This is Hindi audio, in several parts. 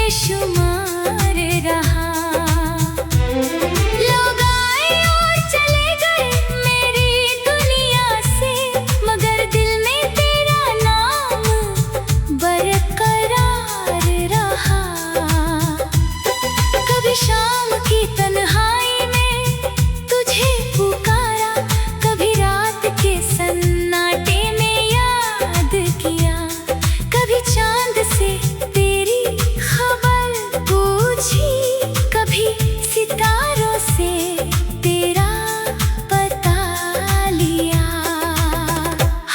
बेशुमार रहा। लोग आए और चले गए मेरी दुनिया से, मगर दिल में तेरा नाम बरकरार रहा। कभी शाम की तन्हाई में तुझे पुकारा, कभी रात के सन्नाटे में याद किया, कभी चांद से तेरी खबर पूछी, कभी सितारों से तेरा पता लिया।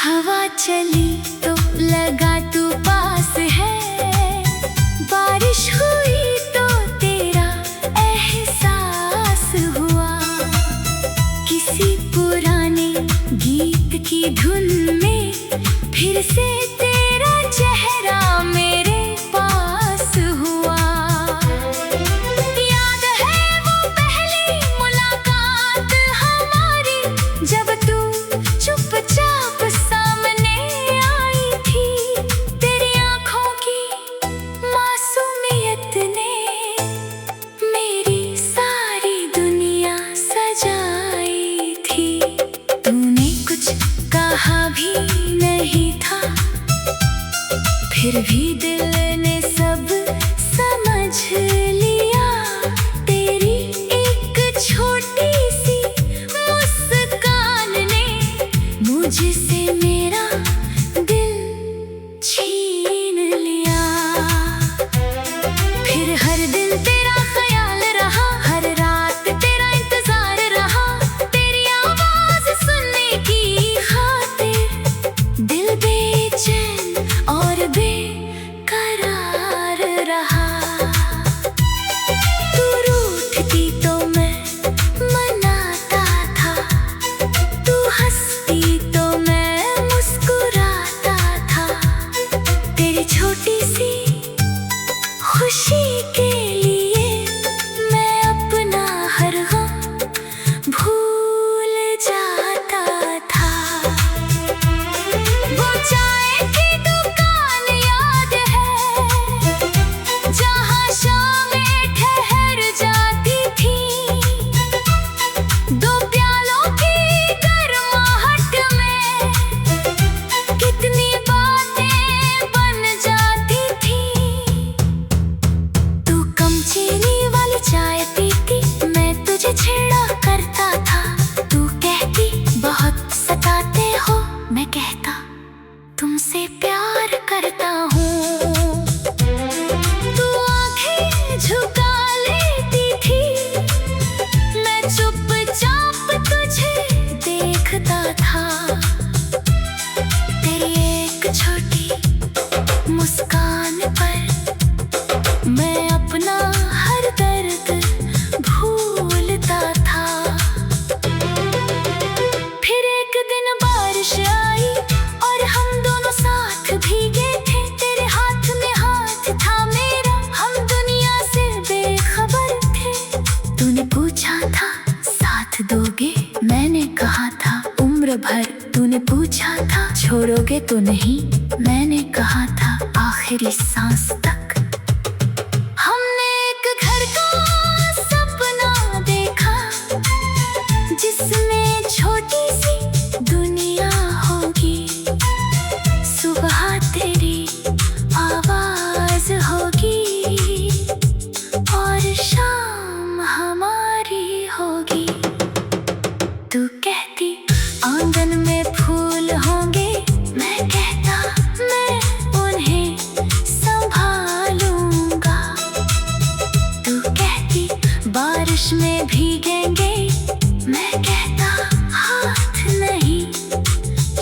हवा चली तो लगा तू पास है, बारिश हुई तो तेरा एहसास हुआ। किसी पुराने गीत की धुन में फिर से तेरा चेहरा मेरे पास हुआ। याद है वो पहली मुलाकात हमारी, जब तू चुपचाप सामने आई थी। तेरी आंखों की मासूमियत ने मेरी सारी दुनिया सजाई थी। तूने कुछ कहा भी नहीं था, फिर भी दिल ने सब समझ लिया। तेरी एक छोटी सी मुस्कान ने मुझसे मेरा दिल छीन लिया। फिर हर दिन तेरा ख्याल रहा, हर रात तेरा इंतजार रहा। तेरी आवाज सुनने की खातिर दिल बेचैन और बेकरार रहा। तू रूठती तो मैं मनाता था, तू हंसती तो मैं मुस्कुराता था। तेरी छोटी सी खुशी के लिए मैं अपना हर गम भूल जाता था। वो चाय की दुकान याद है, जहाँ शामें ठहर जाती थी। दो प्यालों की गर्माहट में कितनी बातें बन जाती थी। तू कम चीनी वाली चाय पीती, मैं तुझे छेड़ा करता था। तू कहती बहुत सताते हो, मैं कहता तुमसे प्यार करता हूँ। तू आंखें झुका लेती थी, मैं चुपचाप तुझे देखता था। तेरी एक छोटी मुस्कान पर मैं अपना हर दर्द भूलता था। फिर एक दिन बारिश आई और हम दोनों साथ भीगे थे। तेरे हाथ में हाथ था मेरा, हम दुनिया से बेखबर थे। तूने पूछा था साथ दोगे, मैंने कहा था उम्र भर। तूने पूछा था छोड़ोगे तो नहीं, मैंने कहा था आखिरी सांस तक। हमने एक घर का सपना देखा, जिसमें छोटी सी दुनिया होगी। सुबह तेरी आवाज होगी और शाम हमारी होगी। तू कहती आंगन में फूल होंगे, मैं कहता मैं उन्हें संभालूंगा। तू कहती बारिश में भीगेंगे, मैं कहता हाथ नहीं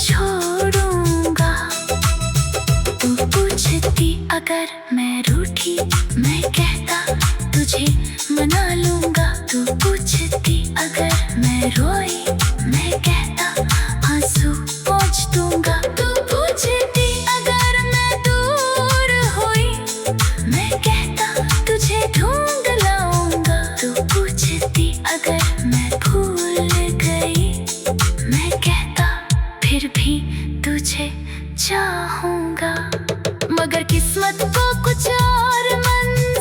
छोड़ूंगा। तू पूछती अगर मैं रूठी, मैं कहता तुझे मना लूंगा। तू पूछती अगर मैं रोई, मैं कहता आंसू पोंछ दूंगा। तू पूछती अगर मैं दूर हुई, मैं कहता तुझे ढूंढ लाऊंगा। तू पूछती अगर मैं भूल गई, मैं कहता फिर भी तुझे चाहूंगा। मगर किस्मत को कुछ और मंजिल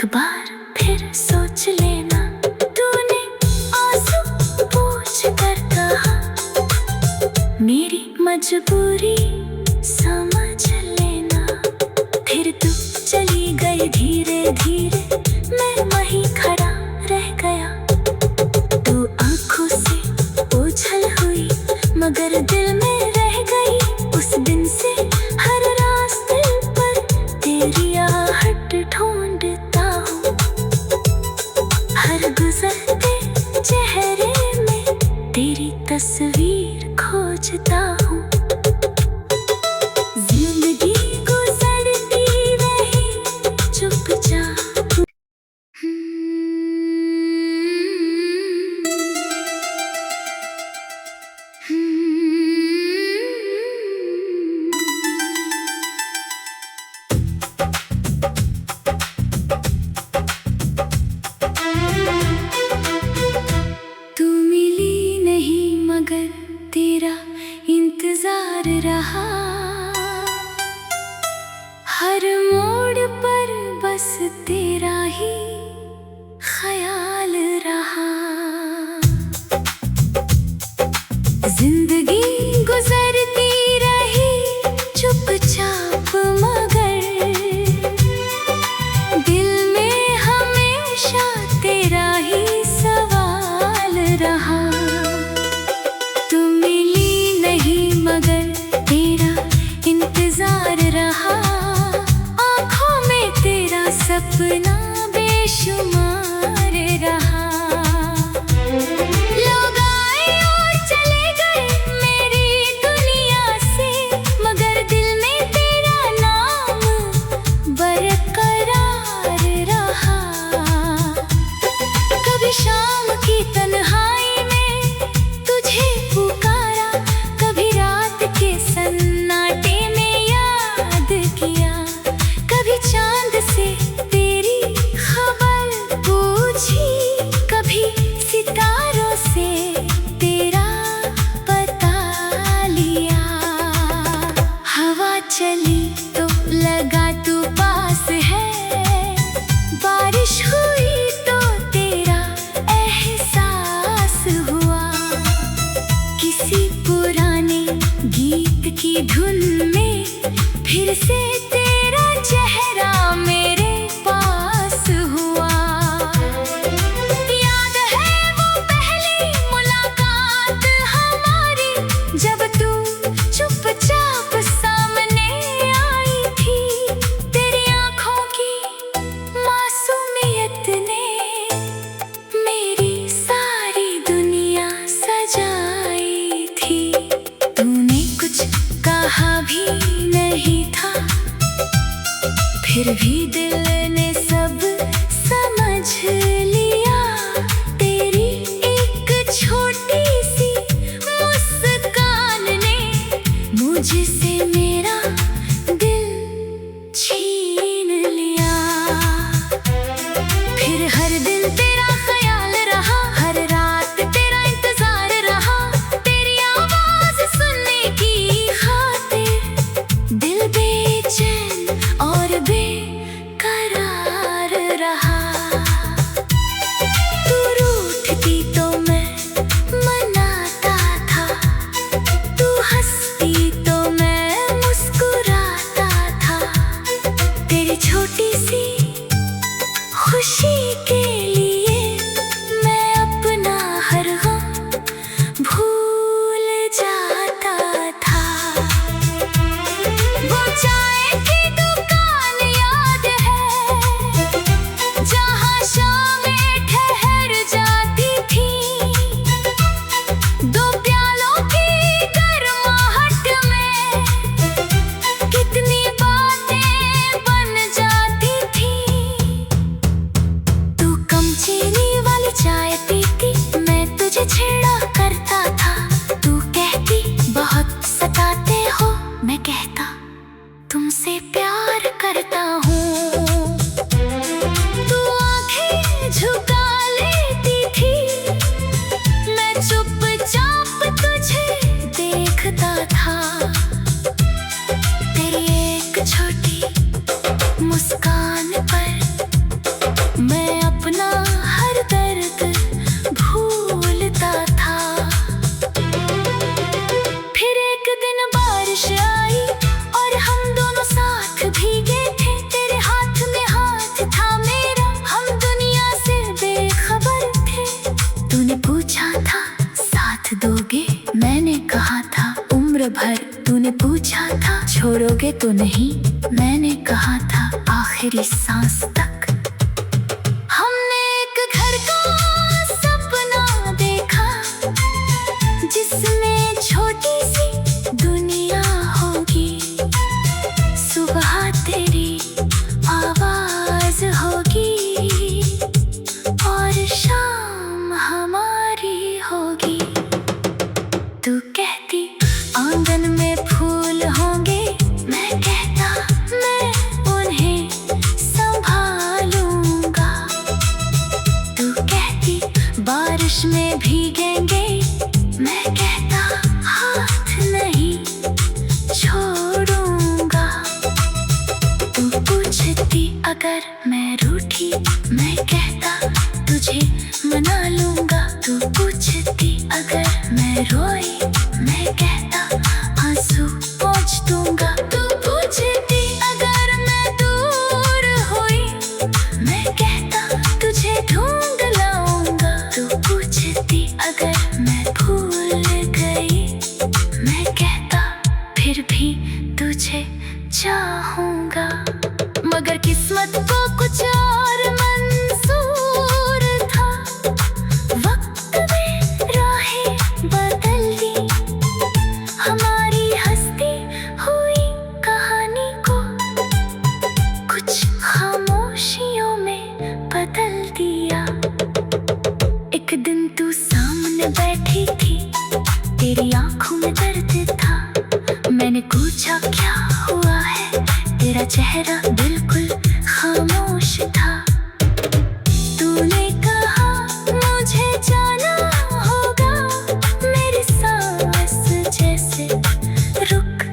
एक बार फिर सोच लेना, तूने आंसू पोंछ कर कहा, मेरी मजबूरी समझ लेना। फिर तू चली गई धीरे धीरे, मैं वहीं खड़ा रह गया। तू आंखों से ओझल हुई मगर दिल में रह गई। उस दिन से हर रास्ते पर तेरी आहट ढूंढता हूँ, हर गुजरते चेहरे में तेरी तस्वीर खोजता हूँ। जिंदगी गुजरती रही चुपचाप। तू मिली नहीं मगर तेरा इंतजार रहा, हर मोड़ पर बस तेरा ही ख्याल रहा। जिंदगी गुजरती रही चुपचाप मगर दिल में हमेशा तेरा ही सवाल रहा। तू मिली नहीं मगर तेरा इंतजार रहा, आँखों में तेरा सपना बेशुमार रहा। लोग आए और चले गए मेरी दुनिया से, मगर दिल में तेरा नाम बरकरार रहा। कभी शाम की तन्हाई में तुझे पुकारा, कभी रात के सन्नाटे में याद किया, कभी चांद से तेरी खबर पूछी, कभी सितारों से तेरा पता लिया। हवा चली तो लगा तू पास है, बारिश हुई तो तेरा एहसास हुआ। किसी पुराने गीत की धुन में फिर से तेरा चेहरा मेरे पास हुआ। याद है वो पहली मुलाकात हमारी, जब तू चुपचाप सामने आई थी। तेरी आँखों की मासूमियत ने मेरी सारी दुनिया सजाई थी। तूने कुछ कहा भी नहीं था, फिर भी दिल ने सब समझ लिया। तेरी एक छोटी सी मुस्कान ने मुझसे मेरा दिल छीन लिया। फिर हर दिन तेरा ख्याल रहा, हर रात तेरा इंतजार रहा। तेरी आवाज सुनने की खातिर दिल बेचैन और बेकरार रहा। तू रूठती तो मैं मनाता था, तू हंसती तो मैं मुस्कुराता था। तेरी छोटी सी खुशी के लिए मैं अपना हर गम भूल जाता था। वो चाय की दुकान याद है, जहाँ शामें ठहर जाती थी। दो प्यालों की गर्माहट में कितनी बातें बन जाती थी। तू कम चीनी वाली चाय पीती, मैं तुझे छेड़ा करता था। तू कहती बहुत सताते हो, मैं कहता तुमसे प्यार करता हूँ। तू आंखें झुका लेती थी, मैं चुपचाप तुझे देखता था। तेरी एक छोटी मुस्कान पर मैं अपना हर दर्द भूलता था। फिर एक दिन बारिश आई और हम दोनों साथ भीगे थे। तेरे हाथ में हाथ था मेरा, हम दुनिया से बेखबर थे। तूने पूछा था साथ दोगे, मैंने कहा था उम्र भर। तूने पूछा था छोड़ोगे तो नहीं, मैंने कहा था आखिरी सांस तक। हमने एक घर का सपना देखा, जिसमें छोटी सी दुनिया होगी। सुबह तेरी आवाज होगी और शाम हमारी होगी। तू कहती आंगन में फूल होंगे, मैं कहता मैं उन्हें संभालूंगा। तू कहती बारिश में भीगेंगे, मैं कहता हाथ नहीं छोड़ूंगा। तू पूछती अगर मैं रूठी, मैं कहता तुझे मना लूंगा। तू पूछती अगर मैं रोई, मैं कहता आंसू पोंछ दूंगा। तू पूछती अगर मैं दूर हुई, मैं कहता तुझे ढूंढ लाऊंगा। तू पूछती अगर मैं भूल गई, मैं कहता फिर भी तुझे चाहूंगा। मगर किस्मत को कुछ और मंजूर था। वक्त में राहें बदल दी, हमारी हंसती हुई कहानी को कुछ खामोशियों में बदल दिया। एक दिन तू सामने बैठी थी, तेरी आंखों में दर्द था। मैंने पूछा क्या हुआ है, तेरा चेहरा बिल्कुल खामोश था। तूने कहा मुझे जाना होगा, मेरी सांस जैसे रुक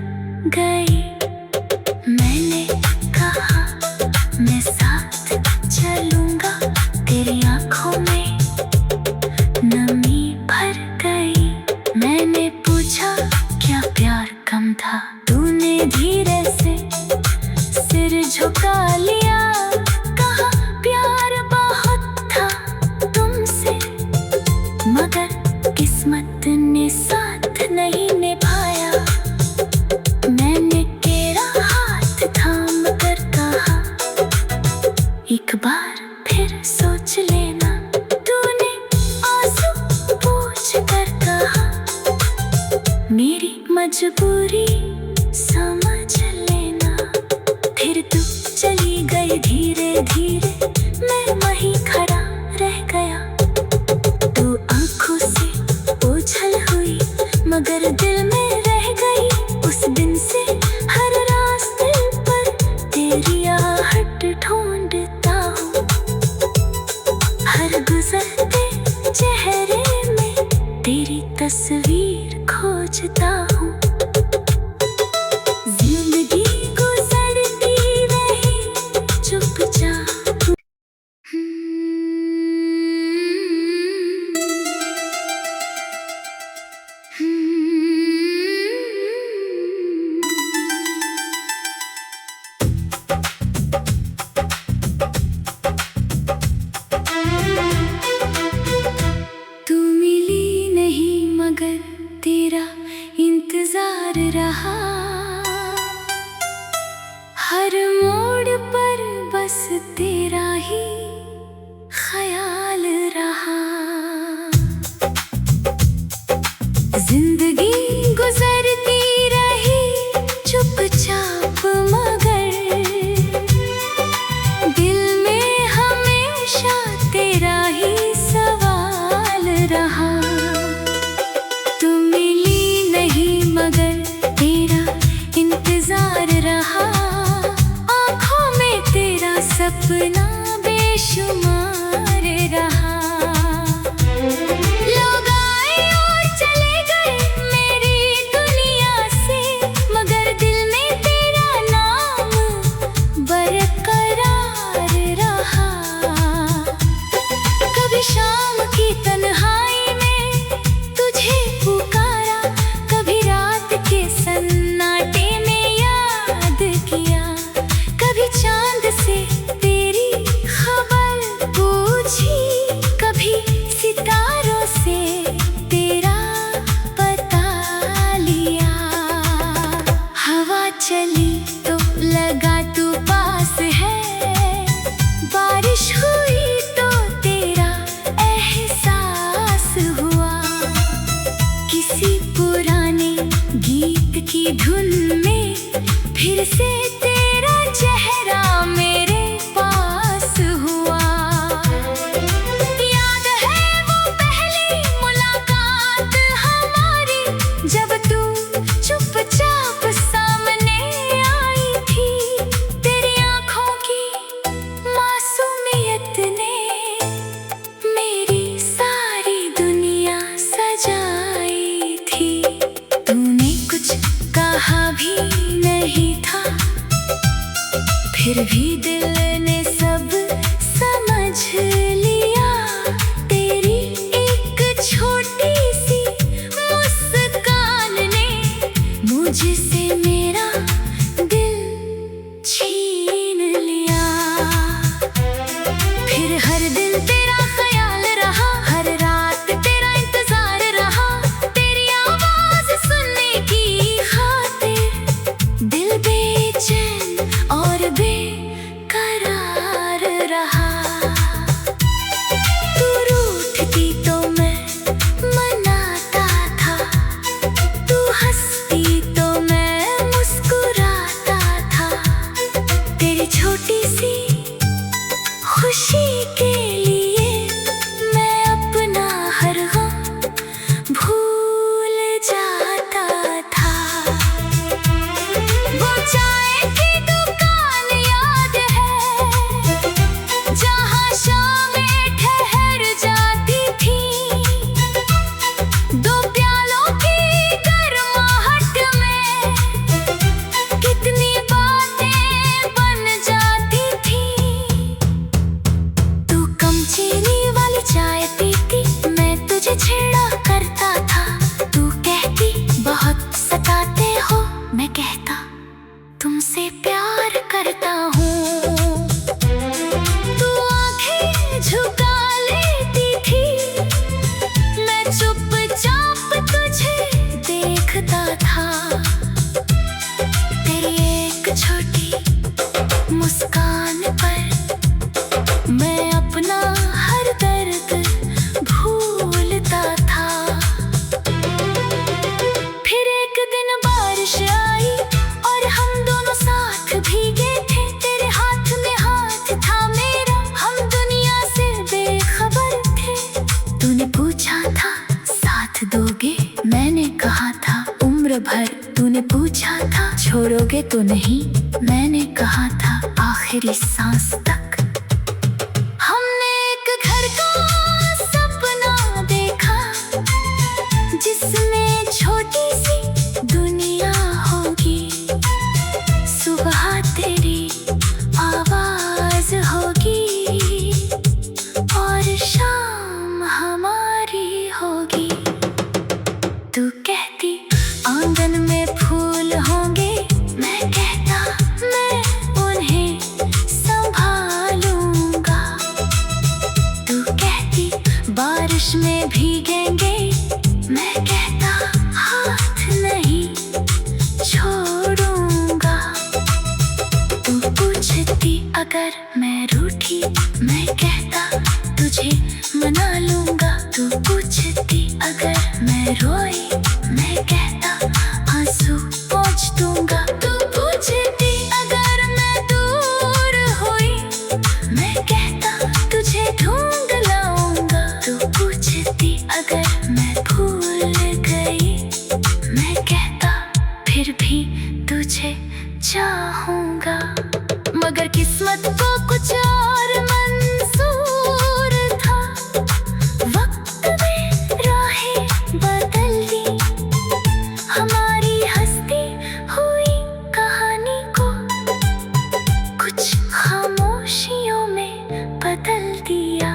गई। मैंने कहा मैं साथ चलूंगा, तेरी आंखों में नमी भर गई। मैंने पूछा क्या प्यार कम था, तूने धीरे से सिर झुका लिया। कहा प्यार बहुत था तुमसे, मगर किस्मत ने साथ नहीं निभाया। मैंने तेरा हाथ थाम कर कहा एक बार फिर सोच लेना। तूने आंसू पोंछ कर कहा मेरी मजबूरी समझ लेना। फिर तू चली गई धीरे धीरे, मैं वहीं खड़ा रह गया। तू आंखों से ओझल हुई मगर दिल में रह गई। उस दिन से हर रास्ते पर तेरी आहट ढूंढता हूँ, हर गुजरते चेहरे में तेरी तस्वीर खोजता हूँ। जिंदगी गुजरती रही चुपचाप। तू मिली नहीं मगर तेरा फिर भी दिल ने सब समझ लिया। तेरी एक छोटी सी मुस्कान ने मुझसे मेरा दिल छीन लिया। फिर हर दिन तेरा ख्याल रहा, हर रात तेरा इंतजार रहा। तेरी आवाज सुनने की खातिर दिल बेचैन और बेकरार रहा। तू रूठती तो मैं मनाता था, तू हंसती तो मैं मुस्कुराता था। तेरी छोटी सी खुशी के लिए मैं अपना हर गम भूल जाता था। वो चाय की दुकान याद है जहाँ शामें ठहर जाती थी। दो प्यालों की गर्माहट में कितनी बातें बन जाती थी। तू कम चीनी वाली चाय पीती, मैं तुझे छेड़ा करता था। तू कहती बहुत सताते हो, मैं कहता तुमसे प्यार करता हूँ। तू आंखें झुका लेती थी, मैं चुपचाप तुझे देखता था। तेरी एक छोटी मुस्कान पर मैं अपना हर दर्द भूलता था। फिर एक दिन बारिश आई और हम दोनों साथ भीगे थे। तेरे हाथ में हाथ था मेरा, हम दुनिया से बेखबर थे। तूने पूछा था साथ दोगे, मैंने कहा था उम्र भर। तूने पूछा था छोड़ोगे तो नहीं, मैंने कहा था आखिरी सांस तक। हमने एक घर का सपना देखा जिसमें छोटी सी दुनिया होगी। सुबह तेरी आवाज होगी और शाम हमारी होगी। तू कहती आंगन में फूल होंगे, मैं कहता मैं उन्हें संभालूंगा। तू कहती बारिश में भीगेंगे, मैं कहता हाथ नहीं छोड़ूंगा। तू पूछती अगर मैं रूठी, मैं कहता तुझे मना लूंगा। तू पूछती अगर मैं रोई, मैं कहता आंसू पोंछ दूंगा। तू पूछती अगर मैं दूर हुई, मैं कहता तुझे ढूंढ लाऊंगा। तू पूछती अगर मैं भूल गई, मैं कहता फिर भी तुझे चाहूंगा। मगर किस्मत को कुछ और मंजूर था। वक्त में राहें बदल दी, हमारी हंसती हुई कहानी को कुछ खामोशियों में बदल दिया।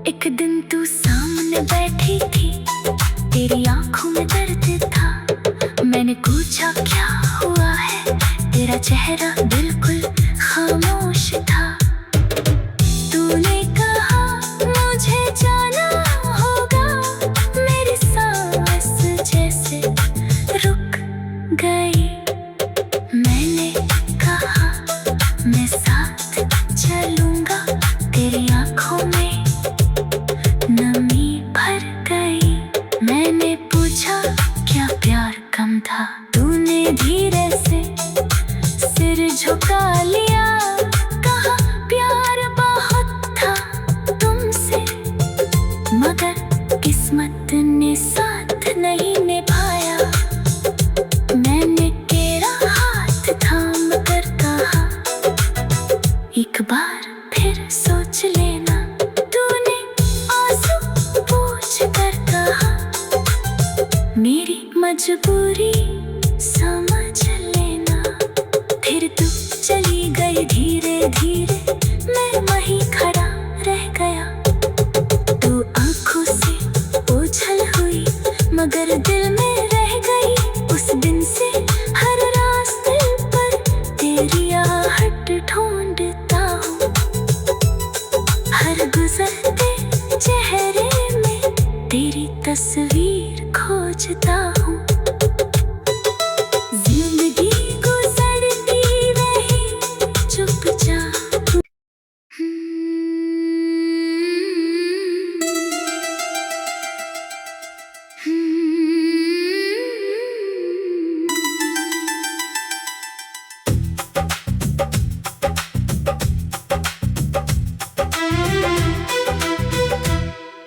एक दिन तू सामने बैठी थी, तेरी आंखों में दर्द था। मैंने पूछा क्या हुआ है, तेरा चेहरा बिल्कुल खामोश था। तूने कहा मुझे जाना होगा, मेरी सांस जैसे रुक गई। मैंने कहा मैं साथ चलूंगा, तेरी आंखों में नमी भर गई। मैंने पूछा क्या प्यार कम था, तूने धीरे से सिर झुका लिया। कहा प्यार बहुत था तुमसे, मगर किस्मत ने साथ नहीं निभाया। मैंने तेरा हाथ थाम कर कहा एक बार फिर सोच लेना। तूने आंसू पोंछ कर कहा मेरी मजबूरी समझ लेना। फिर तू चली हर गुजरते चेहरे में तेरी तस्वीर खोजता हूँ। जिंदगी गुजरती रही चुपचाप।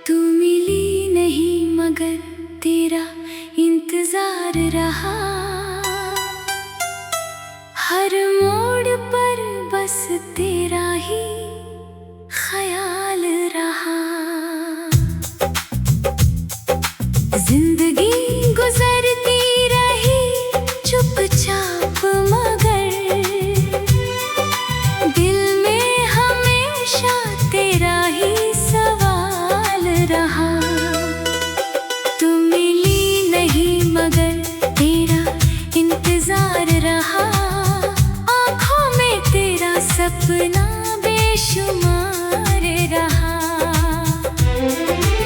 तू मिली नहीं मगर तेरा इंतजार रहा, हर मोड़ पर बस तेरा ही ख्याल रहा। जिंदगी गुजरती रही चुपचाप मगर दिल में हमेशा तेरा ही सवाल रहा। तू मिली नहीं मगर तेरा इंतजार रहा, आँखों में तेरा सपना बेशुमार रहा।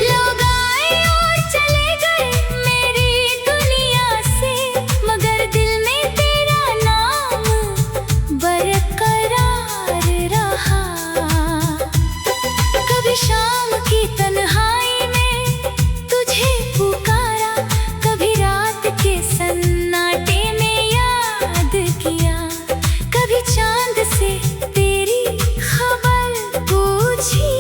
लोग आए और चले गए मेरी दुनिया से, मगर दिल में तेरा नाम बरकरार रहा। कभी शाम की तन्हाई में तुझे पुकारा, कभी रात के सन्नाटे में याद किया, कभी चांद से तेरी खबर पूछी,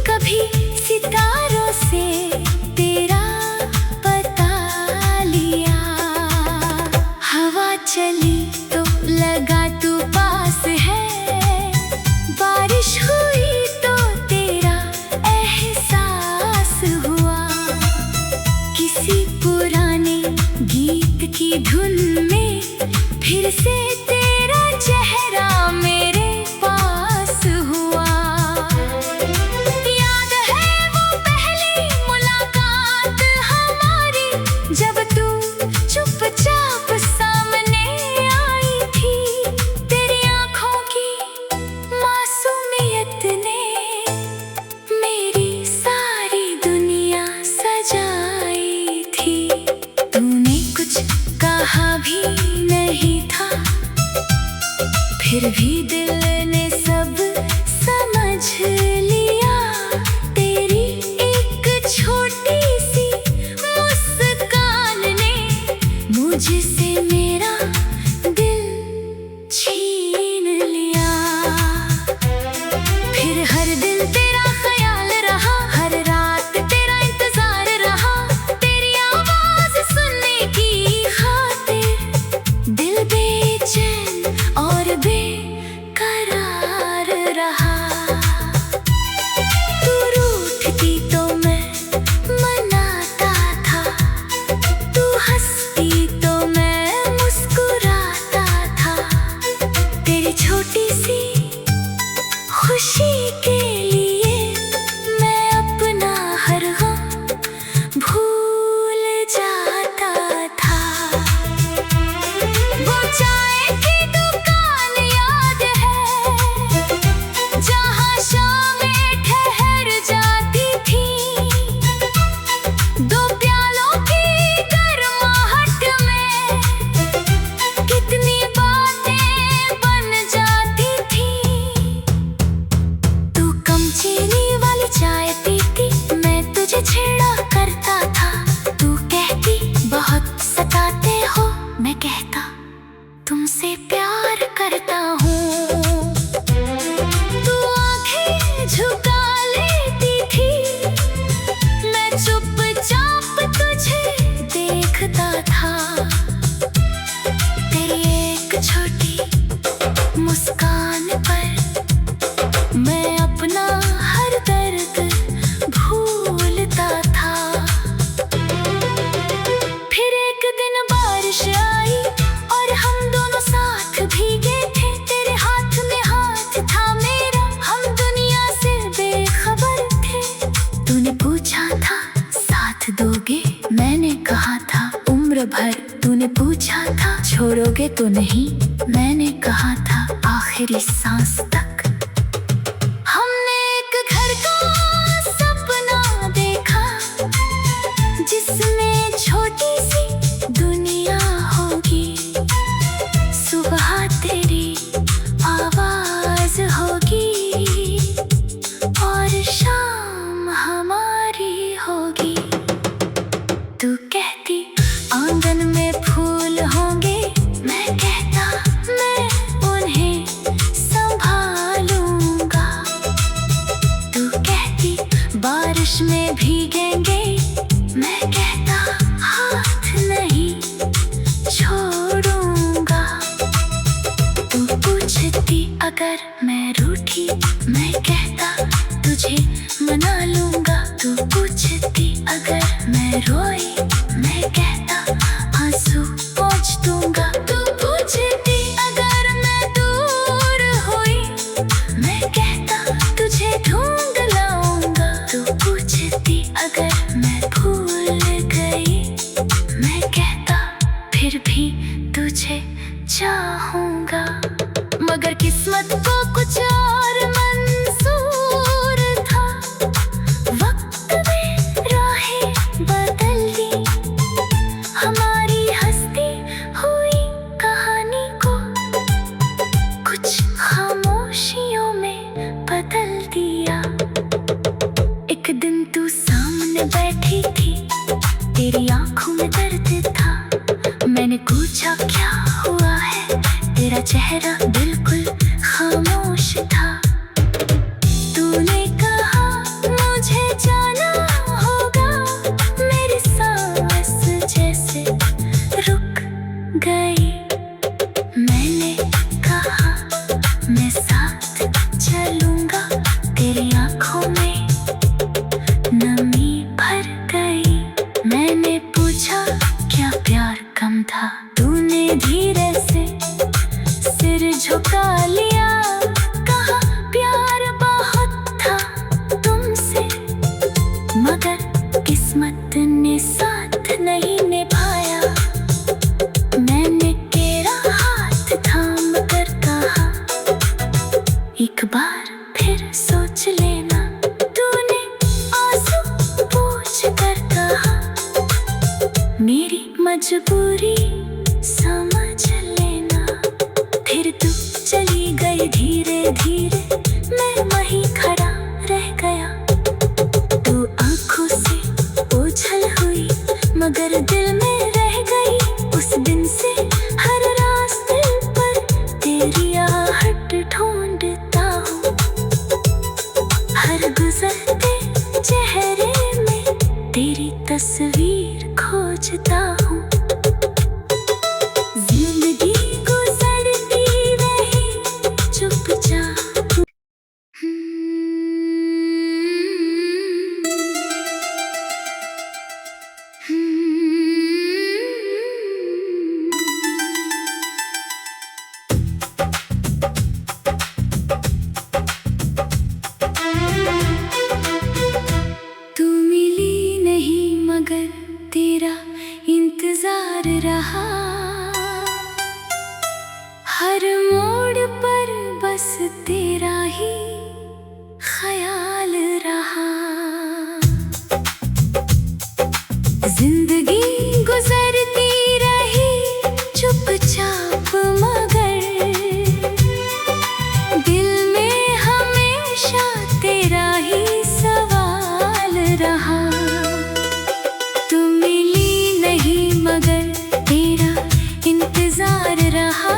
कभी सितारों से तेरा पता लिया। हवा चली तो लगा तू पास है, बारिश हुई तो तेरा एहसास हुआ। किसी पुराने गीत की धुन में फिर से तेरा चेहरा मेरे पास हुआ। याद है वो पहली मुलाकात हमारी, जब तू चुपचाप सामने आई थी। तेरी आँखों की मासूमियत ने मेरी सारी दुनिया सजाई थी। तूने कुछ कहा भी नहीं था, फिर भी दिल ने सब समझ लिया। तेरी एक छोटी सी मुस्कान ने मुझसे मेरा दिल छीन लिया। फिर हर दिन तेरा ख्याल रहा, हर रात तेरा इंतजार रहा। तेरी आवाज सुनने की खातिर दिल बेचैन और बेकरार रहा। तू रूठती तो मैं मनाता था, तू हंसती तो मैं मुस्कुराता था। तेरी छोटी सी खुशी के लिए मैं अपना हर गम भूल जाता था। वो चाय की दुकान याद है, जहाँ शामें ठहर जाती थी। दो प्यालों की गर्माहट में कितनी बातें बन जाती थी। तू कम चीनी वाली चाय पीती, मैं तुझे छेड़ा करता था। तू कहती बहुत सताते हो, मैं कहता तुमसे प्यार करता हूँ। तू आंखें झुका लेती थी, मैं चुपचाप तुझे देखता था। तेरी एक छोटी मुस्कान पर मैं अपना हर दर्द भूलता था। फिर एक दिन बारिश आई और हम दोनों साथ भीगे थे। तेरे हाथ में हाथ था मेरा, हम दुनिया से बेखबर थे। तूने पूछा था साथ दोगे, मैंने कहा था उम्र भर। तूने पूछा था छोड़ोगे तो नहीं, मैंने कहा था आखिरी सांस तक। हमने एक घर का बारिश में भीगेंगे, मैं कहता हाथ नहीं छोड़ूंगा। तू पूछती अगर मैं रूठी, मैं कहता तुझे मना लूंगा। तू पूछती अगर मैं रोई, मैं कहता आंसू पोंछ दूंगा। तू पूछती अगर मैं दूर हुई, मैं कहता तुझे ढूंढ लाऊंगा। तू पूछती अगर मैं भूल गई, मैं कहता फिर भी तुझे चाहूंगा। मगर किस्मत को कुछ और मंजूर था, वक्त में राहें बदल दी, हमारी हंसती हुई कहानी को कुछ खामोशियों में बदल दिया। एक दिन तू सामने बैठी थी, तेरी आंखों में दर्द था। मैंने पूछा क्या हुआ है, तेरा चेहरा बिल्कुल खामोश था। तूने कहा मुझे जाना होगा, मेरी सांस जैसे रुक गई। मैंने कहा मैं साथ चलूंगा, तेरी आंखों में नमी भर गई। मैंने पूछा क्या प्यार कम था, तूने धीरे से सिर झुका लिया। कहा प्यार बहुत था तुमसे, मगर किस्मत ने साथ नहीं निभाया। मैंने तेरा हाथ थाम कर कहा एक बार फिर सोच लेना। तूने आंसू पोंछ कर कहा मेरी मजबूरी समझ लेना। फिर तू चली गई धीरे धीरे, मैं वहीं खड़ा रह गया। तू आंखों से ओझल हुई, मगर दिल में रह गई। उस दिन से हर रास्ते पर तेरी आहट ढूंढता हूँ, हर गुजरते चेहरे में तेरी तस्वीर खोजता हूँ। जिंदगी गुजरती रही चुपचाप। तू मिली नहीं मगर तेरा इंतजार रहा, हर मोड़ पर बस तेरा ही ख्याल रहा। जिंदगी गुजरती रही चुपचाप, मगर दिल में हमेशा तेरा ही सवाल रहा। तू मिली नहीं मगर तेरा इंतजार रहा,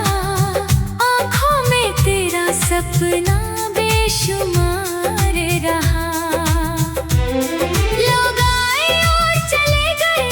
आँखों में तेरा सपना बेशुमार रहा। लोग आए और चले गए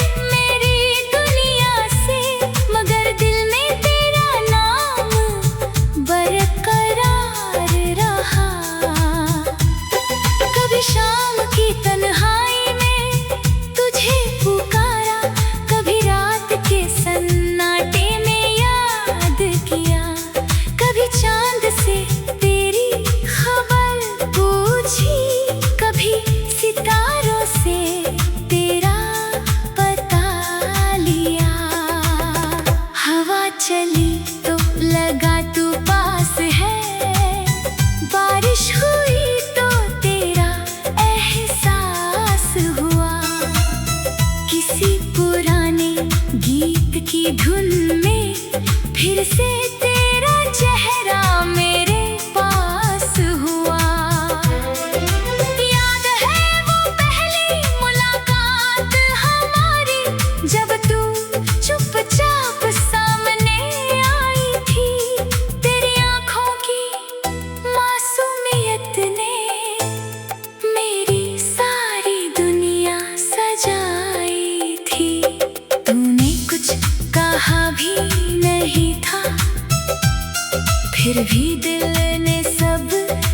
फिर भी दिल ने सब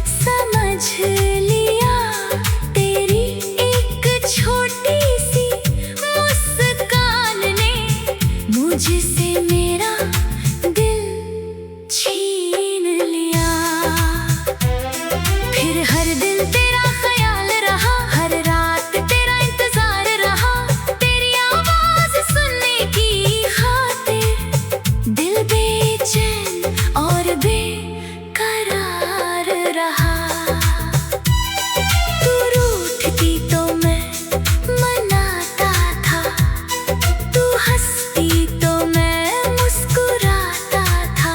समझ लिया। तेरी एक छोटी सी मुस्कान ने मुझसे मेरा दिल छीन लिया। फिर हर दिन तेरा ख्याल रहा, हर रात तेरा इंतजार रहा। तेरी आवाज सुनने की खातिर दिल बेचैन और बेकरार रहा। तू रूठती तो मैं मनाता था, तू हंसती तो मैं मुस्कुराता था।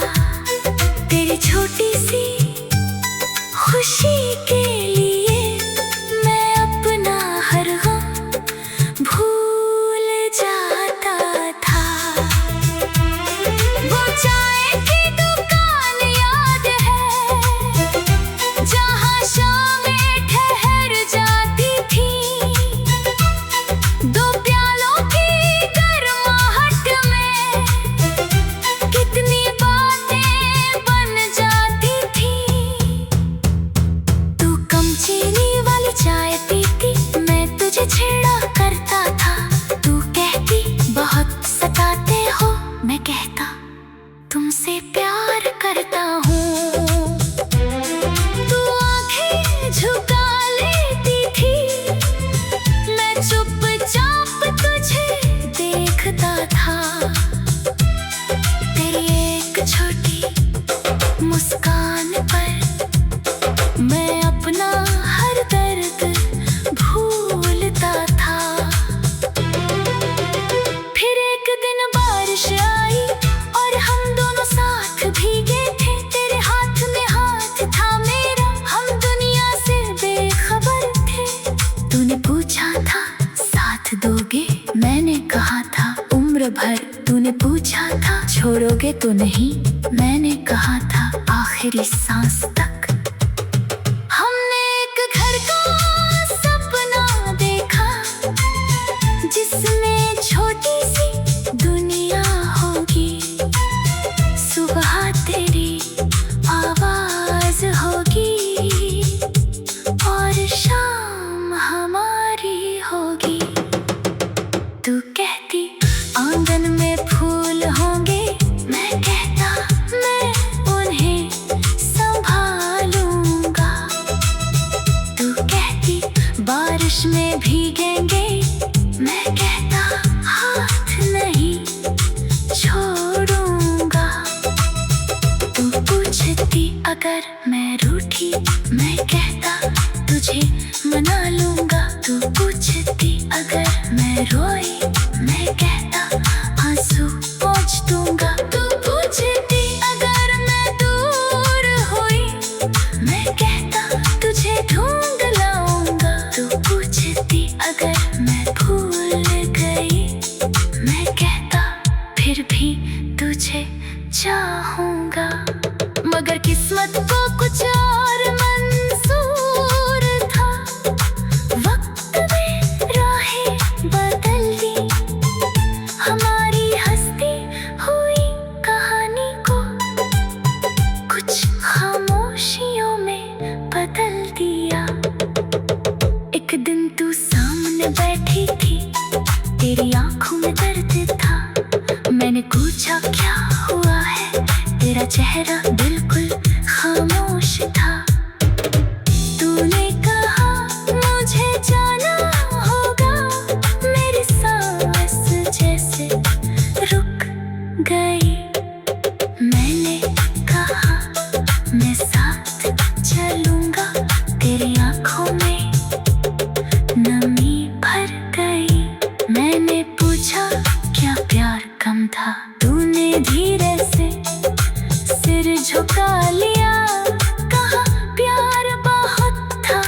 तेरी छोटी सी खुशी के लिए मैं अपना हर गम भूल जाता था। वो चाय की दुकान याद है जहाँ शामें ठहर जाती थी। दो प्यालों की गर्माहट में कितनी बातें बन जाती थी। तू कम चीनी वाली चाय पीती, मैं तुझे छेड़ा करता था। तू कहती बहुत सताते हो, मैं कहता तुमसे प्यार करता हूँ। तू आंखें झुका लेती थी, मैं चुपचाप तुझे देखता था। तेरी एक छोटी मुस्कान पर मैं अपना हर दर्द भूलता था। फिर एक दिन बारिश आई और हम दोनों साथ भीगे थे। तेरे हाथ में हाथ था मेरा, हम दुनिया से बेखबर थे। तूने पूछा था साथ दोगे, मैंने कहा था उम्र भर। तूने पूछा था छोड़ोगे तो नहीं, मैंने कहा था आखिरी सांस तक। हमने एक घर का सपना देखा जिसमें छोटी सी दुनिया होगी। सुबह तेरी आवाज होगी और शाम हमारी होगी। तू कहती आंगन में फूल होंगे, मैं कहता मैं उन्हें संभालूंगा। तू कहती बारिश में भीगेंगे, मैं कहता हाथ नहीं छोड़ूंगा। तू पूछती अगर मैं रूठी, मैं कहता तुझे मना लूंगा। तू पूछती अगर मैं रोई, मैं कहता आंसू पोंछ दूंगा। तू पूछती अगर मैं दूर हुई, मैं कहता तुझे ढूंढ लाऊंगा। तू पूछती अगर मैं भूल गई, मैं कहता फिर भी तुझे चाहूंगा। मगर किस्मत को कुछ और मंजूर था। वक्त में राहें बदल दी, हमारी हंसती हुई कहानी को कुछ खामोशियों में बदल दिया। एक दिन तू सामने बैठी थी, तेरी आंखों में दर्द था। मैंने पूछा क्या हुआ है, तेरा चेहरा बिल्कुल खामोश था। तूने कहा मुझे जाना होगा, मेरी सांस जैसे रुक गई। मैंने कहा मैं साथ चलूंगा, तेरी आंखों में नमी भर गई। मैंने पूछा क्या प्यार कम था, तूने धीरे से सिर झुका लिया। कहा प्यार बहुत था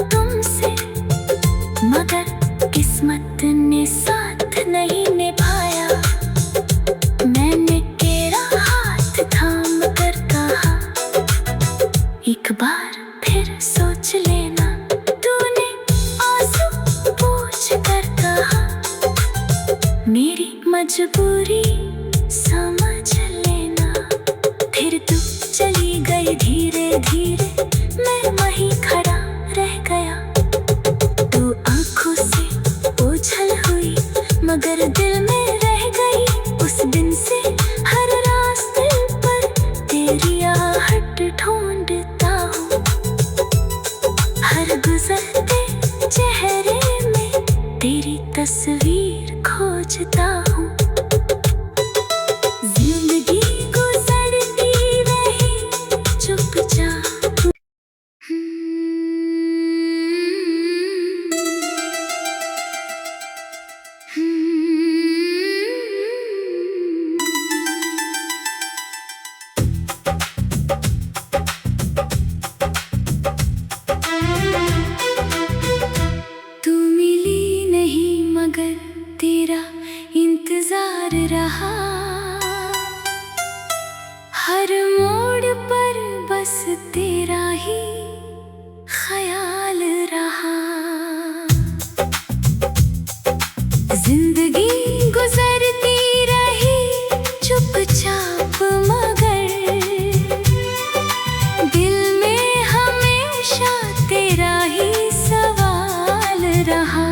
तुमसे, मगर किस्मत ने साथ नहीं निभाया। मैंने तेरा हाथ थाम कर कहा एक बार फिर सोच लेना। तूने आंसू पोंछ कर कहा मेरी मजबूरी समझ लेना। फिर तू चली मगर दिल में रह गई उस दिन से। हर रास्ते पर तेरी आहट ढूंढता हूँ, हर गुजरते चेहरे में तेरी तस्वीर खोजता हूँ। जिंदगी गुजरती रही चुपचाप। तू मिली नहीं मगर तेरा इंतजार रहा, हर मोड़ पर बस तेरा ही ख्याल रहा। जिंदगी गुजरती रही चुपचाप मगर दिल में हमेशा तेरा ही सवाल रहा।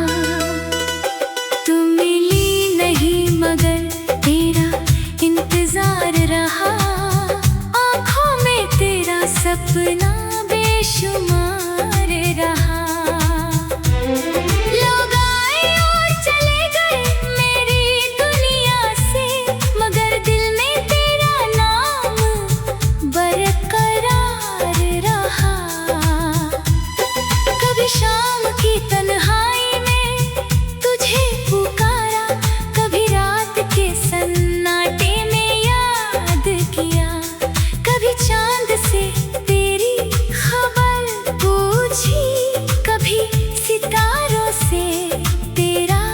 तू मिली नहीं मगर तेरा इंतजार रहा, आँखों में तेरा सपना बेशुमार रहा। लोग आए और चले गए मेरी दुनिया से, मगर दिल में तेरा नाम बरकरार रहा। कभी शाम की तन्हाई में तुझे पुकारा, कभी रात के सन्नाटे में याद किया, कभी चांद से तेरी खबर पूछी, कभी सितारों से तेरा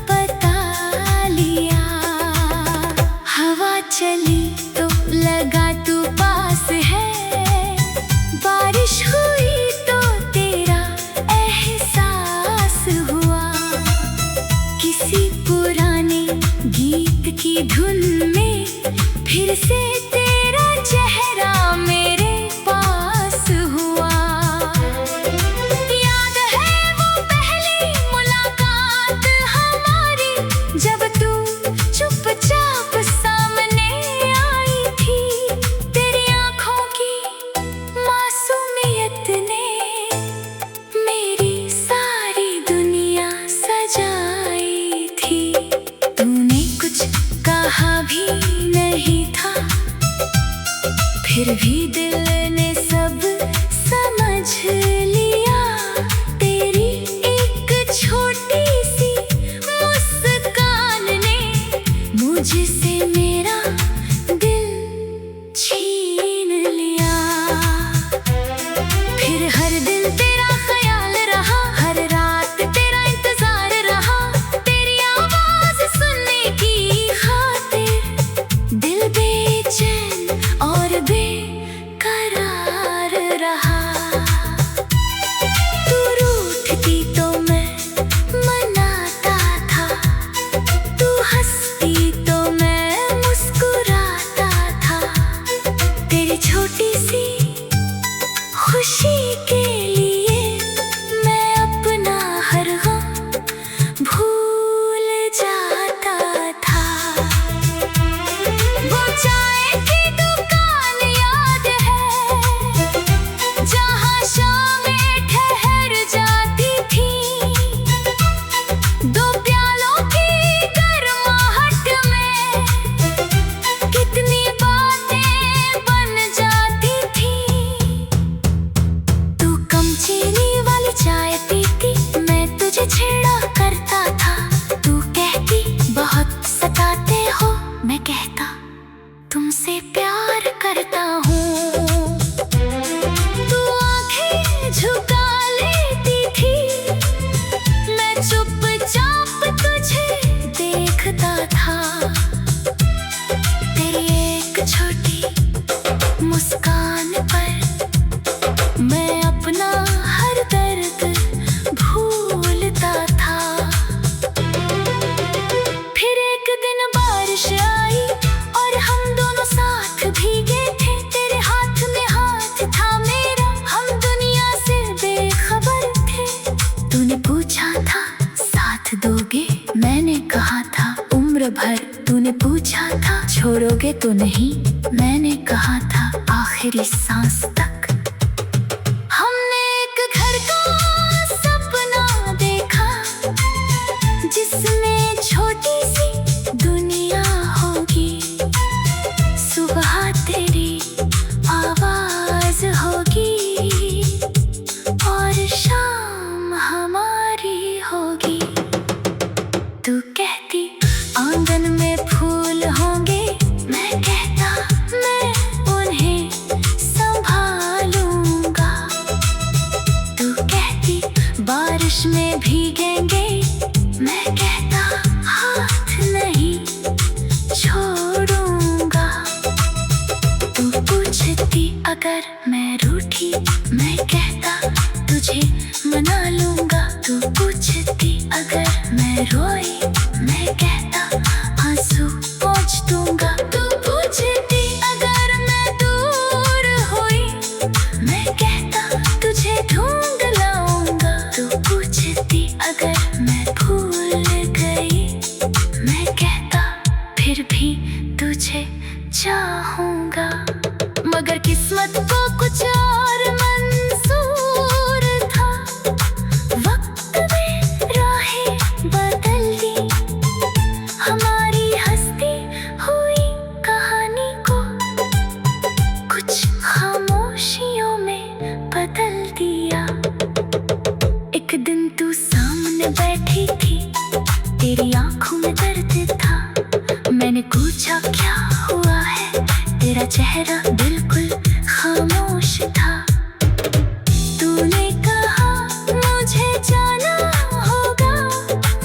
पता लिया। हवा चली तो लगा तू पास है, बारिश हुई तो तेरा एहसास हुआ। किसी पुराने गीत की धुन में फिर से तेरा चेहरा मेरे पास हुआ। याद है वो पहली मुलाकात हमारी, जब तू चुपचाप सामने आई थी। तेरी आँखों की मासूमियत ने मेरी सारी दुनिया सजाई थी। तूने कुछ कहा भी नहीं था, फिर भी दिल ने सब समझ लिया। तेरी एक छोटी सी मुस्कान ने मुझसे मेरा दिल छीन लिया। फिर हर दिन तेरा ख्याल रहा, हर रात तेरा इंतजार रहा। तेरी आवाज सुनने की खातिर दिल बेचैन और बेकरार रहा। तू रूठती तो मैं मनाता था, तू हंसती तो मैं मुस्कुराता था। तेरी छोटी सी खुशी के लिए मैं अपना हर गम भूल जाता था। वो चाय की दुकान याद है, जहाँ शामें ठहर जाती थी। दो प्यालों की गर्माहट में कितनी बातें बन जाती थी। तू कम चीनी वाली चाय पीती, मैं तुझे छेड़ा करता था। तू कहती बहुत सताते हो, मैं कहता तुमसे प्यार करता हूँ। तू आंखें झुका लेती थी, मैं चुपचाप तुझे देखता था। तेरी एक छोटी मुस्कान पर मैं अपना हर दर्द भूलता था। फिर एक दिन बारिश आई और हम दोनों साथ भीगे थे। तेरे हाथ में हाथ था मेरा, हम दुनिया से बेखबर थे। तूने पूछा था साथ दोगे, मैंने कहा तुमने पूछा था छोड़ोगे तो नहीं, मैंने कहा था आखिरी सांस तक। हमने एक घर का सपना देखा जिसमें छोटी सी दुनिया होगी। सुबह तेरी आवाज होगी और शाम हमारी होगी। तू कहती आंगन में फूल होंगे, मैं कहता मैं उन्हें संभालूंगा। तू कहती बारिश में भीगेंगे, मैं कहता हाथ नहीं छोड़ूंगा। तू पूछती अगर मैं रूठी, मैं कहता तुझे मना लूंगा। तू पूछती अगर मैं रोई, मैं कहता आंसू पोंछ दूंगा। तू पूछती अगर मैं दूर हुई, मैं कहता तुझे ढूंढ लाऊंगा। तू पूछती अगर मैं भूल गई, मैं कहता फिर भी तुझे चाहूंगा। मगर किस्मत को कुछ और मंजूर था। वक्त में राहें बदल दी, हमारी हंसती हुई कहानी को कुछ खामोशियों में बदल दिया। एक दिन तू सामने बैठी थी, तेरी आंखों में दर्द था। मैंने पूछा क्या हुआ है, तेरा चेहरा बिल्कुल खामोश था। तूने कहा मुझे जाना होगा,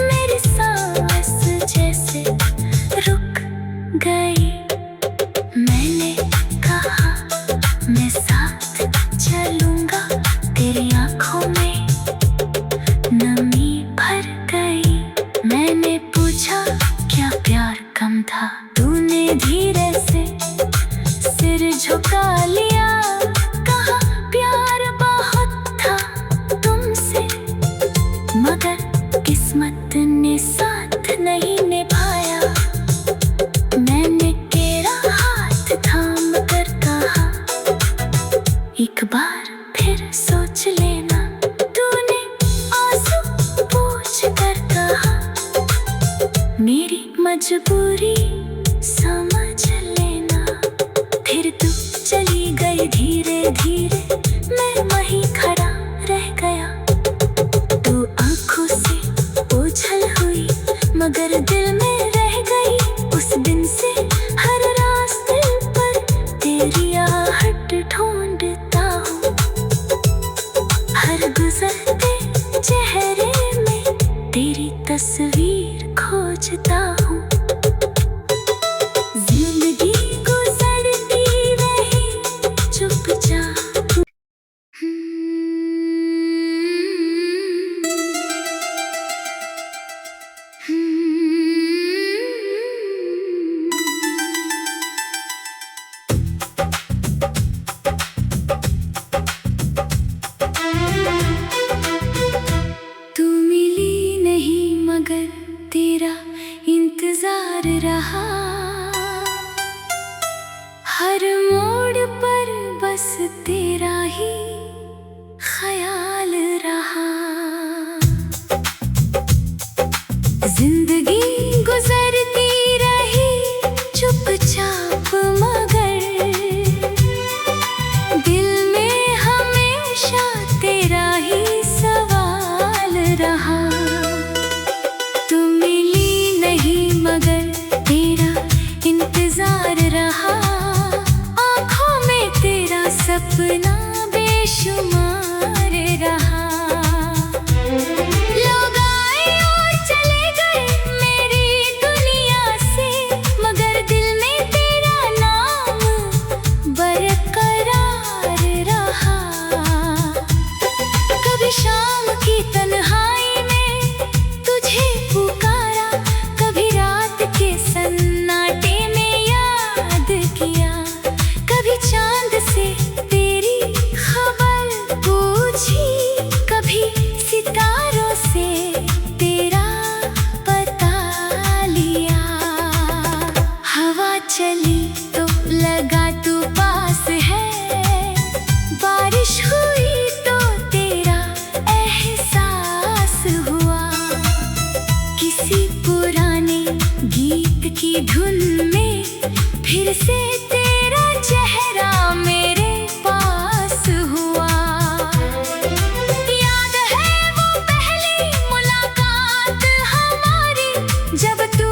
मेरी सांस जैसे रुक गई। मैंने कहा मैं साथ चलूंगा, तेरी आंखों में नमी भर गई। मैंने पूछा क्या प्यार कम था, तूने धीरे से सिर झुका लिया। कहा प्यार बहुत था तुमसे, मगर किस्मत ने साथ नहीं निभाया। मैंने तेरा हाथ थाम कर कहा एक बार फिर सोच लेना। तूने आंसू पोंछ कर कहा मेरी मजबूरी समझ लेना। फिर तू चली गई धीरे धीरे, मैं वहीं खड़ा रह गया। तू आंखों से ओझल हुई मगर दिल में रह गई। उस दिन से हर रास्ते पर तेरी आहट ढूंढता हूँ, हर गुजरते चेहरे में तेरी तस्वीर खोजता हूँ। जिंदगी गुजरती रही चुपचाप। तू मिली नहीं मगर तेरा इंतजार रहा। हर मोड़ पर बस तेरा ही ख्याल रहा। जिंदगी गुजरती रही चुपचाप मगर दिल में हमेशा तेरा ही सवाल रहा। तू मिली नहीं मगर तेरा इंतजार रहा। आँखों में तेरा सपना बेशुमार रहा। लोग आए और चले गए की धुन में फिर से तेरा चेहरा मेरे पास हुआ। याद है वो पहली मुलाकात हमारी, जब तू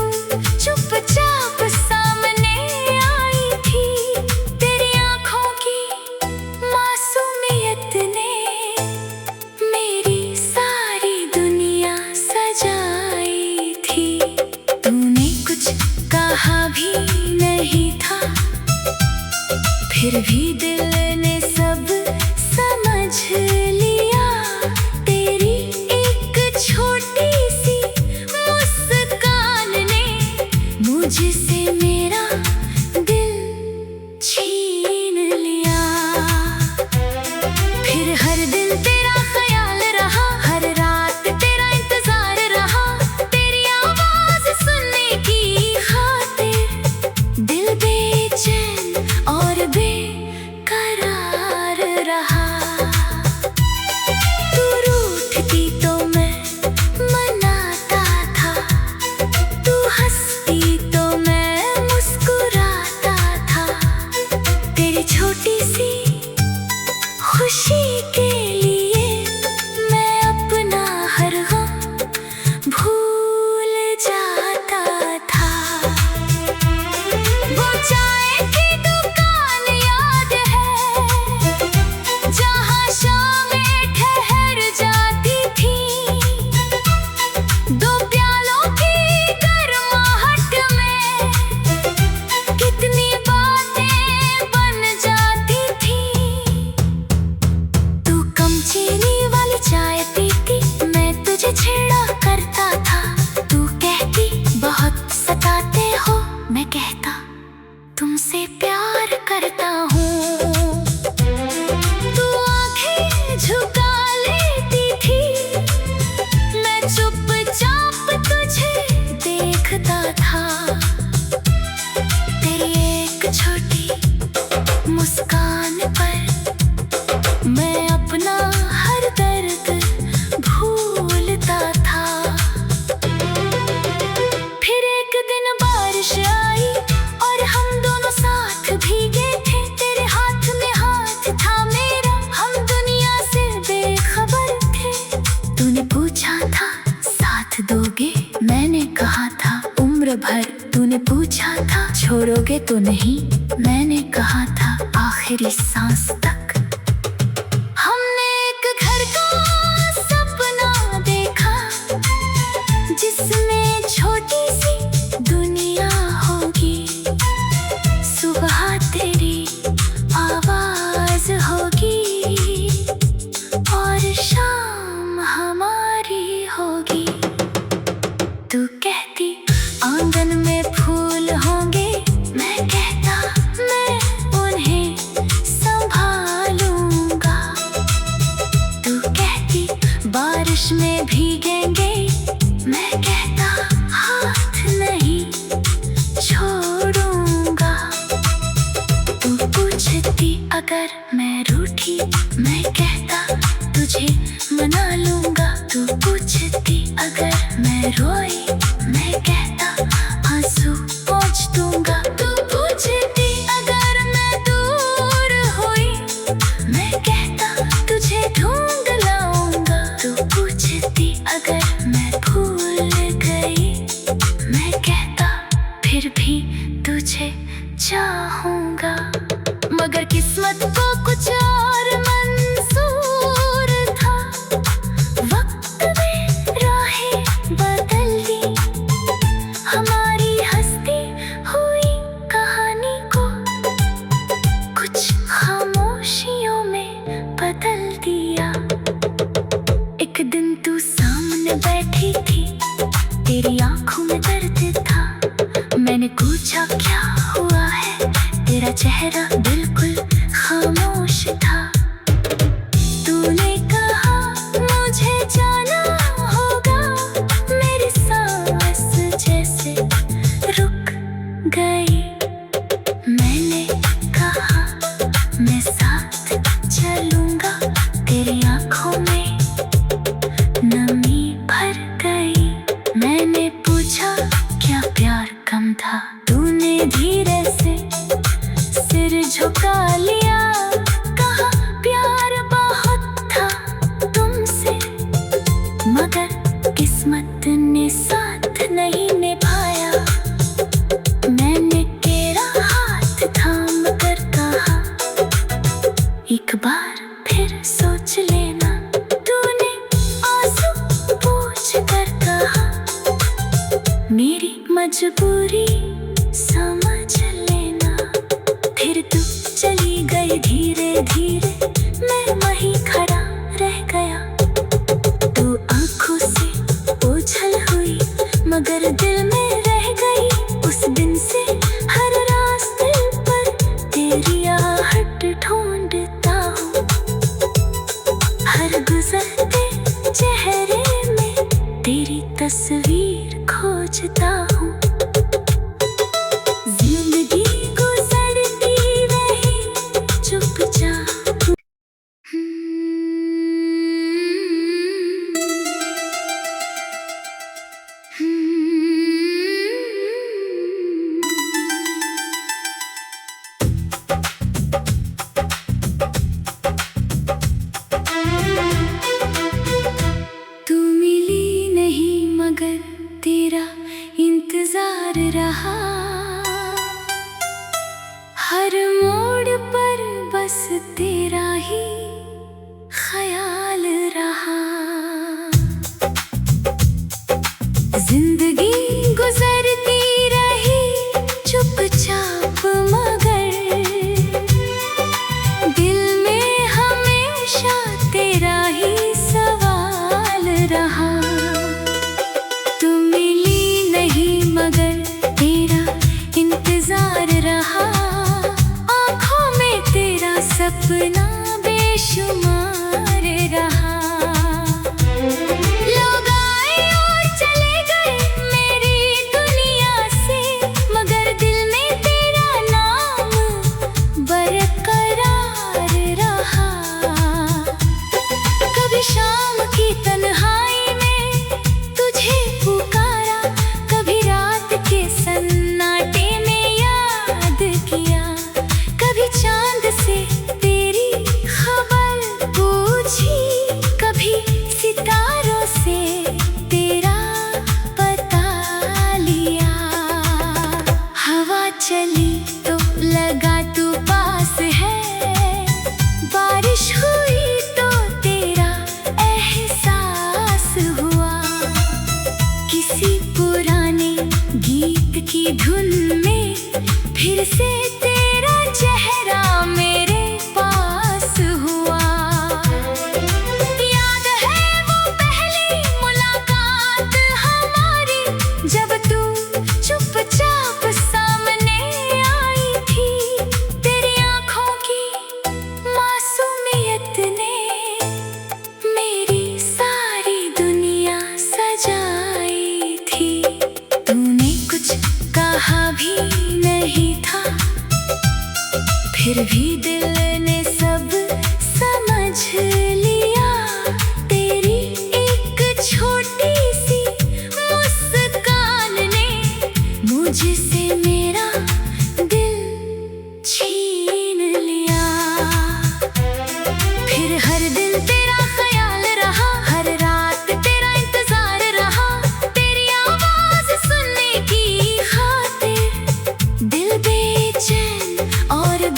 चुपचाप सामने आई थी। तेरी आंखों की मासूमियत ने मेरी सारी दुनिया सजाई थी। तूने कुछ कहा भी नहीं था, फिर भी दिल ने सब समझ लिया। तेरी एक छोटी सी मुस्कान ने मुझसे मेरा दिल छीन लिया। फिर हर दिन तेरा ख्याल रहा, हर रात तेरा इंतजार रहा। तेरी आवाज सुनने की खातिर दिल बेचैन और बेकरार रहा। तू रूठती तो मैं मनाता था, तू हंसती तो मैं मुस्कुराता था। तेरी छोटी सी खुशी के लिए मैं अपना हर गम भूल जाता था। वो चाय की दुकान याद है, जहाँ शामें ठहर जाती थी। दो प्यालों की गर्माहट में कितनी बातें बन जाती थी। तू कम चीनी वाली चाय पीती, मैं तुझे छेड़ा करता था। तू कहती बहुत सताते हो, मैं कहता तुमसे प्यार करता हूँ। तू आंखें झुका लेती थी, मैं चुपचाप तुझे देखता था। तेरी एक छोटी मुस्कान पर मैं अपना हर दर्द भूलता था। फिर एक दिन बारिश आई और हम दोनों साथ भीगे थे। तेरे हाथ में हाथ था मेरा, हम दुनिया से बेखबर थे। तूने पूछा था साथ दोगे, मैंने कहा था उम्र भर। तूने पूछा था छोड़ोगे तो नहीं, मैंने कहा था आखिरी सांस तक। हमने एक घर का सपना देखा, जिसमें छोटी सी दुनिया होगी। सुबह तेरी आवाज होगी और शाम हमारी होगी। तू कहती आंगन में फूल होंगे, मैं कहता मैं उन्हें संभालूंगा। तू कहती बारिश में भीगेंगे, मैं कहता हाथ नहीं छोड़ूंगा। तू पूछती अगर मैं रूठी, मैं कहता तुझे मना लूंगा। तू पूछती अगर मैं रोई, मैं कहता आंसू पोंछ दूंगा। तू पूछती अगर मैं दूर हुई, मैं कहता तुझे ढूंढ लाऊंगा। तू पूछती अगर मैं भूल गई, मैं कहता फिर भी तुझे चाहूंगा। मगर किस्मत को कुछ और मंजूर था। वक्त में राहें बदल दी, हमारी हंसती हुई कहानी को कुछ खामोशियों में बदल दिया। एक दिन तू सामने बैठी थी, तेरी आंखों में दर्द था। मैंने पूछा क्या हुआ है, तेरा चेहरा बिल्कुल खामोश था। तूने कहा मुझे जाना होगा, मेरी सांस जैसे रुक गई। मैंने कहा मैं साथ चलूंगा, तेरी आंखों में नमी भर गई। मैंने पूछा क्या प्यार कम था, किस्मत ने साथ नहीं निभाया। मैंने तेरा हाथ थाम कर कहा, एक बार फिर सोच लेना। तूने आंसू पोंछ कर कहा, मेरी मजबूरी समझ लेना। फिर तू चली गई धीरे धीरे, मैं वहीं खड़ा रह गया। तू आंखों से ओझल हुई मगर दिल में रह गई। उस दिन से हर रास्ते पर तेरी आहट ढूंढता हूँ, हर गुजरते चेहरे में तेरी तस्वीर खोजता हूँ। जिंदगी गुजरती रही चुपचाप। तू मिली नहीं मगर तेरा इंतजार रहा, हर मोड़ पर बस तेरा ही ख्याल रहा। जिंदगी गुजरती रही चुपचाप मगर दिल में हमेशा तेरा ही सवाल रहा। तू मिली नहीं मगर तेरा इंतजार रहा, आँखों में तेरा सपना बेशुमार रहा। लोग आए और चले गए मेरी दुनिया से, मगर दिल में तेरा नाम बरकरार रहा। कभी शाम की तन्हाई में तुझे पुकारा, कभी रात के सन्नाटे में याद किया, कभी चांद से तेरी खबर पूछी, कभी सितारों से तेरा पता लिया। हवा चली तो लगा तू पास है, बारिश हुई तो तेरा एहसास हुआ। किसी पुराने गीत की धुन में फिर से तेरा चेहरा मेरे पास हुआ। याद है वो पहली मुलाकात हमारी, जब तू चुपचाप सामने आई थी। तेरी आंखों की मासूमियत ने मेरी सारी दुनिया सजाई थी। तूने कुछ कहा भी नहीं था, फिर भी दिल ने सब समझ लिया। तेरी एक छोटी सी मुस्कान ने मुझसे मेरा दिल छीन लिया। फिर हर दिन तेरा ख्याल रहा, हर रात तेरा इंतजार रहा। तेरी आवाज सुनने की खातिर दिल बेचैन और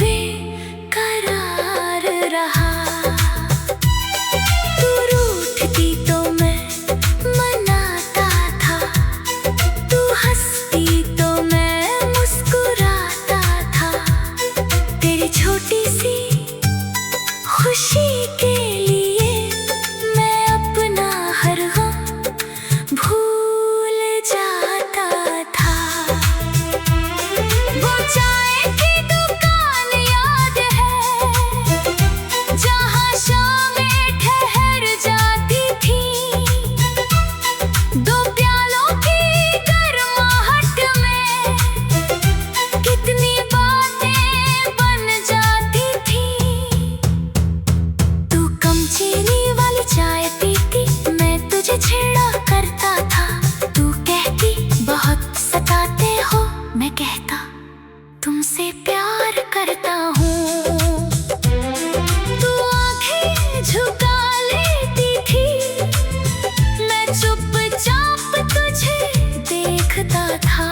दिखता था।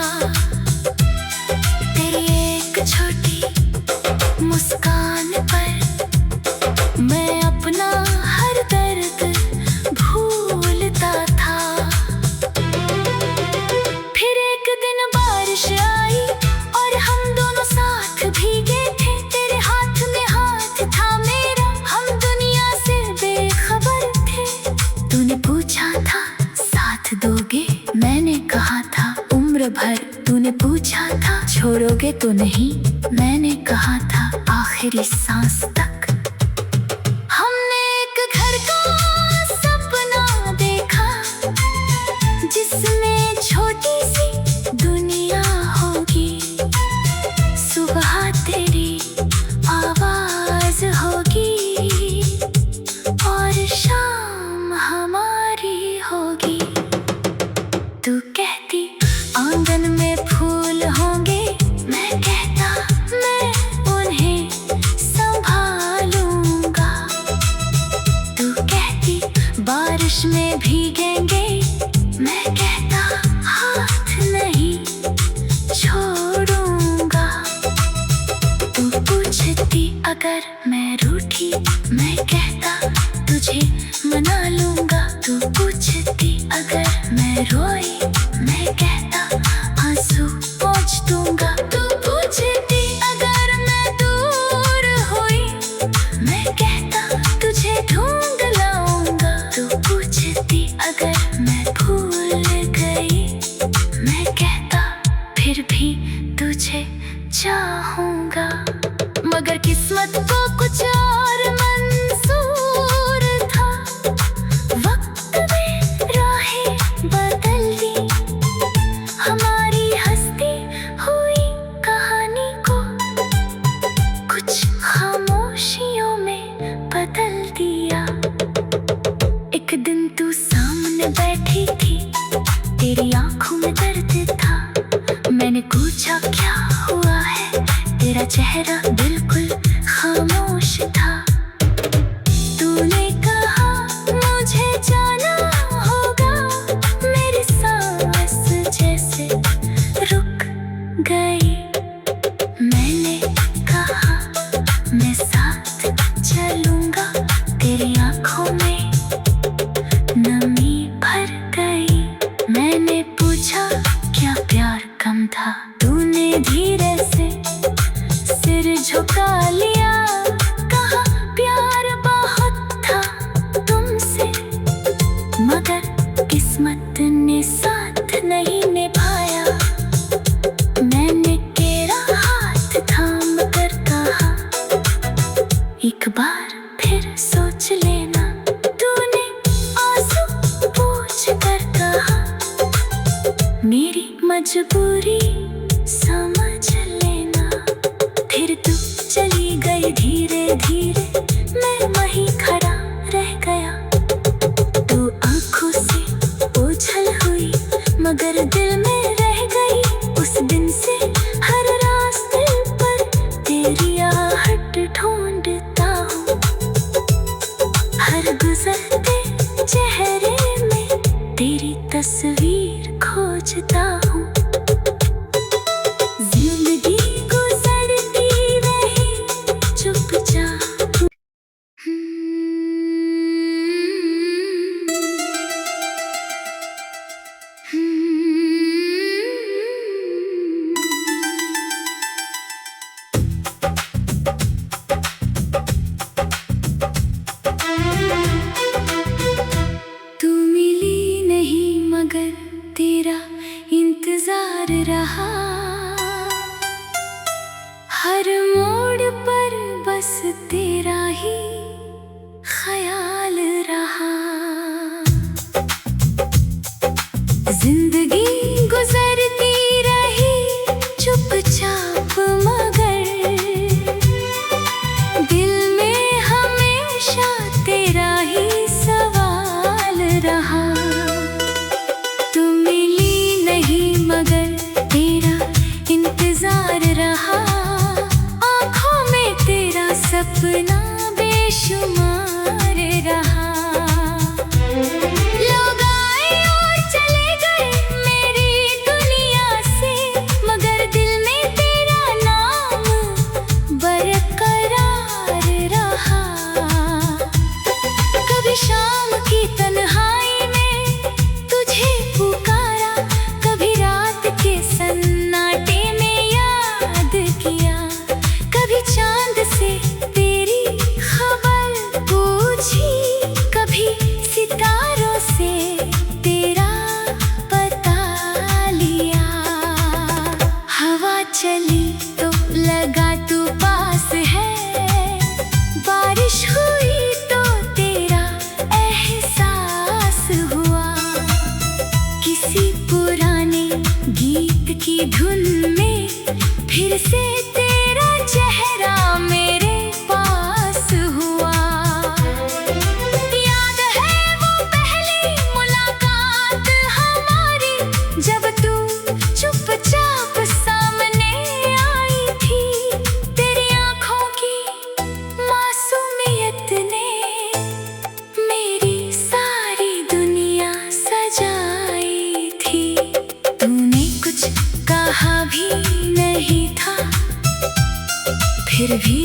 तेरी एक छोटी मुस्कान पर मैं अपना हर दर्द भूलता था। फिर एक दिन बारिश आई और हम दोनों साथ भीगे थे। तेरे हाथ में हाथ था मेरा, हम दुनिया से बेखबर थे। तूने पूछा था साथ दोगे, मैंने कहा था उम्र भर। तूने पूछा था छोड़ोगे तो नहीं, मैंने कहा था आखिरी सांस तक। हमने एक घर का सपना देखा जिसमें छोटी सी दुनिया होगी। सुबह तेरी आवाज होगी और शाम हमारी होगी। तू कहती आंगन में फूल होंगे, मैं कहता मैं उन्हें संभालूंगा। तू कहती बारिश में भीगेंगे, मैं कहता हाथ नहीं छोड़ूंगा। तू पूछती अगर मैं रूठी, मैं कहता तुझे मना लूंगा। तू पूछती अगर मैं रोई, मैं कहता आंसू पोंछ दूंगा। तू पूछती अगर मैं दूर हुई, मैं कहता तुझे ढूंढ लाऊंगा। तू पूछती अगर मैं भूल गई, मैं कहता फिर भी तुझे चाहूंगा। मगर किस्मत को कुछ और मंजूर था। वक्त में राहें बदल दी, हमारी हंसती हुई कहानी को कुछ खामोशियों में बदल दिया। एक दिन तू सामने बैठी थी, तेरी आंखों में दर्द था। मैंने पूछा क्या हुआ है, तेरा चेहरा बिल्कुल खामोश था। तूने कहा मुझे जाना होगा, मेरी सांस जैसे रुक गई। मैंने कहा मैं साथ चलूंगा, तेरी आंखों में नमी भर गई। मैंने पूछा क्या प्यार कम था, तूने धीरे से सिर झुका लिया। कहा प्यार बहुत था तुमसे, मगर किस्मत ने साथ नहीं निभाया। मैंने तेरा हाथ थाम कर कहा एक बार फिर सोच लेना। तूने आंसू पोंछ कर कहा मेरी मजबूरी समझ लेना। फिर तू चली गई धीरे धीरे, मैं वहीं खड़ा रह गया। तू आंखों से ओझल हुई मगर दिल में रह गई। उस दिन से हर रास्ते पर तेरी आहट ढूंढता हूँ, हर गुजरते चेहरे में तेरी तस्वीर खोजता हूँ। जिंदगी गुजरती रही चुपचाप। तू मिली नहीं मगर तेरा इंतजार रहा। हर मोड़ पर बस तेरा ही ख्याल रहा। जिंदगी गुजरती रही चुपचाप मगर दिल में हमेशा तेरा ही सवाल रहा। तू मिली नहीं मगर तेरा इंतजार रहा। आँखों में तेरा सपना बेशुमार रहा। लोग आए और चले गए, किसी पुराने गीत की धुन में फिर से तेरा चेहरा मेरे पास हुआ। याद है वो पहली मुलाकात हमारी, जब तू चुपचाप सामने आई थी। तेरी आंखों की मासूमियत ने मेरी सारी दुनिया सजाई थी। तूने कुछ कहा भी नहीं था, फिर भी